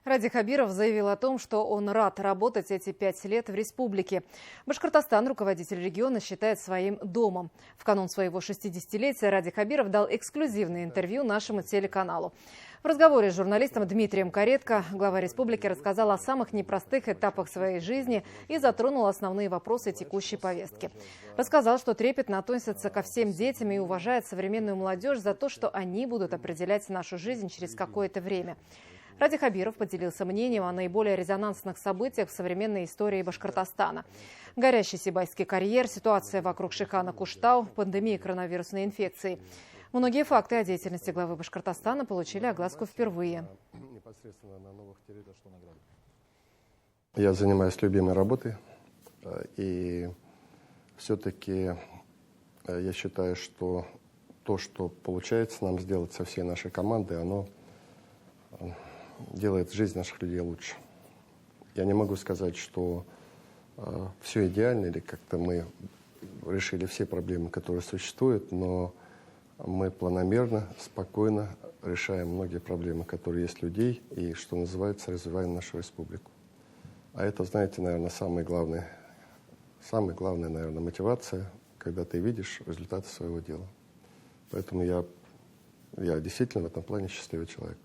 Ради Хабиров заявил о том, что он рад работать эти 5 лет в республике. Башкортостан руководитель региона считает своим домом. В канун своего 60-летия Ради Хабиров дал эксклюзивное интервью нашему телеканалу. В разговоре с журналистом Дмитрием Каретко глава республики рассказал о самых непростых этапах своей жизни и затронул основные вопросы текущей повестки. Рассказал, что трепетно относится ко всем детям и уважает современную молодежь за то, что они будут определять нашу жизнь через какое-то время. Ради Хабиров поделился мнением о наиболее резонансных событиях в современной истории Башкортостана. Горящий Сибайский карьер, ситуация вокруг Шихана Куштау, пандемия коронавирусной инфекции. Многие факты о деятельности главы Башкортостана получили огласку впервые. Я занимаюсь любимой работой, и все-таки я считаю, что то, что получается нам сделать со всей нашей командой, оно делает жизнь наших людей лучше. Я не могу сказать, что все идеально или как-то мы решили все проблемы, которые существуют, но мы планомерно, спокойно решаем многие проблемы, которые есть у людей, и, что называется, развиваем нашу республику. А это, знаете, наверное, самая главная, наверное, мотивация, когда ты видишь результаты своего дела. Поэтому я действительно в этом плане счастливый человек.